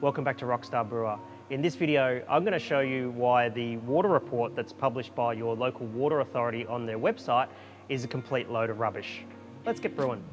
Welcome back to Rockstar Brewer. In this video, I'm going to show you why the water report that's published by your local water authority on their website is a complete load of rubbish. Let's get brewing.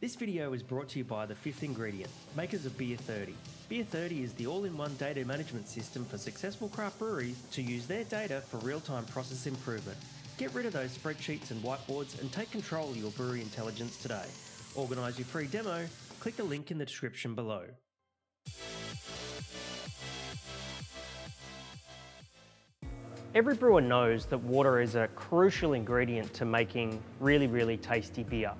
This video is brought to you by The Fifth Ingredient, makers of Beer 30. Beer 30 is the all-in-one data management system for successful craft breweries to use their data for real-time process improvement. Get rid of those spreadsheets and whiteboards and take control of your brewery intelligence today. Organise your free demo, click the link in the description below. Every brewer knows that water is a crucial ingredient to making really tasty beer.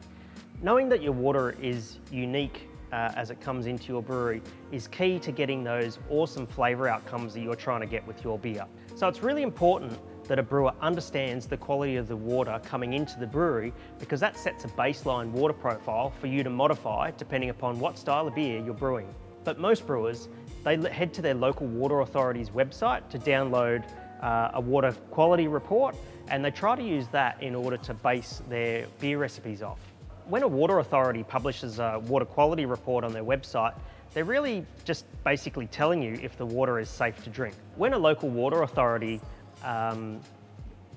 Knowing that your water is unique as it comes into your brewery is key to getting those awesome flavour outcomes that you're trying to get with your beer. So it's really important that a brewer understands the quality of the water coming into the brewery, because that sets a baseline water profile for you to modify depending upon what style of beer you're brewing. But most brewers, they head to their local water authority's website to download a water quality report, and they try to use that in order to base their beer recipes off. When a water authority publishes a water quality report on their website, they're really just basically telling you if the water is safe to drink. When a local water authority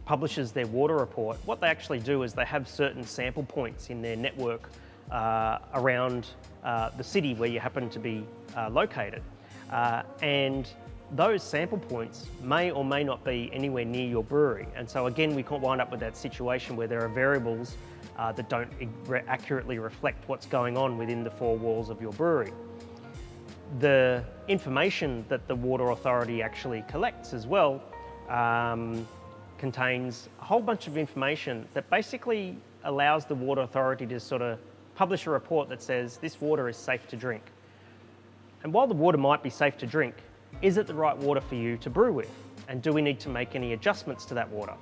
publishes their water report, what they actually do is they have certain sample points in their network around the city where you happen to be located. And those sample points may or may not be anywhere near your brewery. And so again, we can't wind up with that situation where there are variables that don't accurately reflect what's going on within the four walls of your brewery. The information that the water authority actually collects as well contains a whole bunch of information that basically allows the water authority to sort of publish a report that says this water is safe to drink. And while the water might be safe to drink, is it the right water for you to brew with? And do we need to make any adjustments to that water?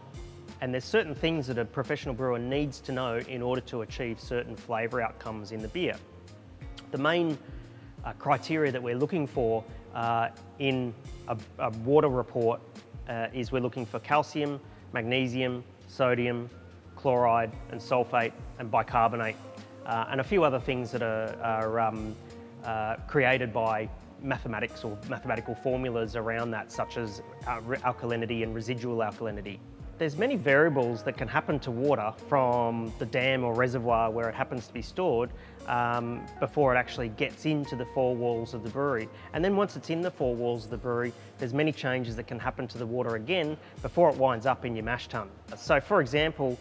And there's certain things that a professional brewer needs to know in order to achieve certain flavour outcomes in the beer. The main criteria that we're looking for in a water report is we're looking for calcium, magnesium, sodium, chloride and sulphate and bicarbonate, and a few other things that are created by mathematics or mathematical formulas around that, such as alkalinity and residual alkalinity. There's many variables that can happen to water from the dam or reservoir where it happens to be stored before it actually gets into the four walls of the brewery. And then once it's in the four walls of the brewery, there's many changes that can happen to the water again before it winds up in your mash tun. So for example,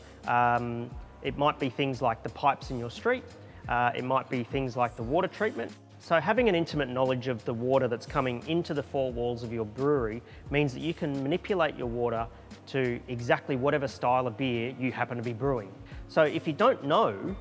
it might be things like the pipes in your street, it might be things like the water treatment. So having an intimate knowledge of the water that's coming into the four walls of your brewery means that you can manipulate your water to exactly whatever style of beer you happen to be brewing. So if you don't know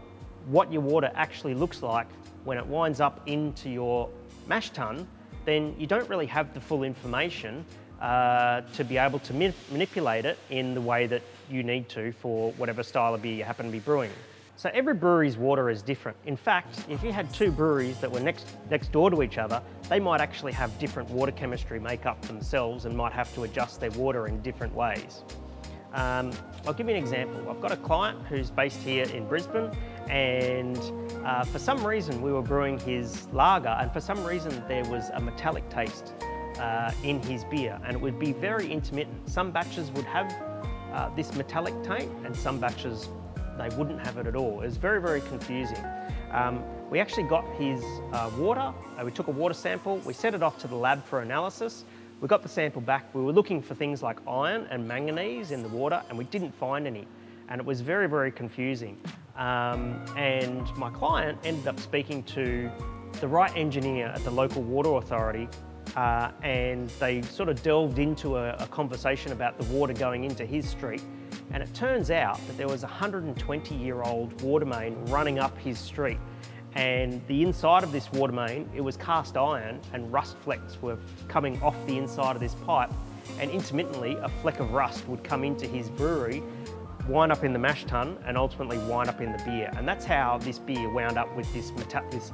what your water actually looks like when it winds up into your mash tun, then you don't really have the full information to be able to manipulate it in the way that you need to for whatever style of beer you happen to be brewing. So every brewery's water is different. In fact, if you had two breweries that were next door to each other, they might actually have different water chemistry makeup themselves and might have to adjust their water in different ways. I'll give you an example. I've got a client who's based here in Brisbane, and for some reason we were brewing his lager, and for some reason there was a metallic taste in his beer, and it would be very intermittent. Some batches would have this metallic taint and some batches they wouldn't have it at all. It was very confusing. We actually got his water, we took a water sample, we sent it off to the lab for analysis. We got the sample back, we were looking for things like iron and manganese in the water, and we didn't find any. And it was very confusing. And my client ended up speaking to the right engineer at the local water authority, and they sort of delved into a conversation about the water going into his street. And it turns out that there was a 120-year-old water main running up his street. And the inside of this water main, it was cast iron, and rust flecks were coming off the inside of this pipe. And intermittently, a fleck of rust would come into his brewery wind up in the mash tun and ultimately wind up in the beer. And that's how this beer wound up with this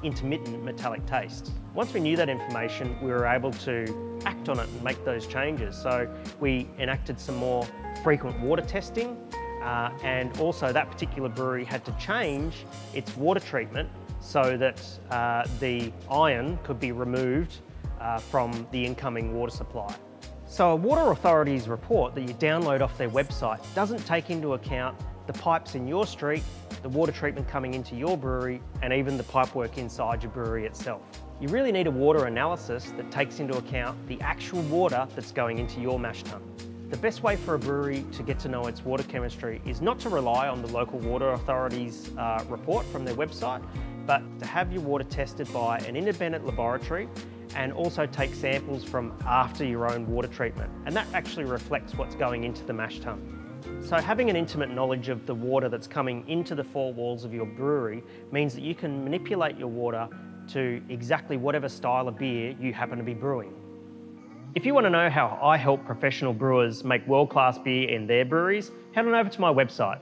intermittent metallic taste. Once we knew that information, we were able to act on it and make those changes. So we enacted some more frequent water testing, and also that particular brewery had to change its water treatment so that the iron could be removed from the incoming water supply. So a water authority's report that you download off their website doesn't take into account the pipes in your street, the water treatment coming into your brewery, and even the pipework inside your brewery itself. You really need a water analysis that takes into account the actual water that's going into your mash tun. The best way for a brewery to get to know its water chemistry is not to rely on the local water authority's report from their website, but to have your water tested by an independent laboratory and also take samples from after your own water treatment. And that actually reflects what's going into the mash tun. So having an intimate knowledge of the water that's coming into the four walls of your brewery means that you can manipulate your water to exactly whatever style of beer you happen to be brewing. If you want to know how I help professional brewers make world-class beer in their breweries, head on over to my website.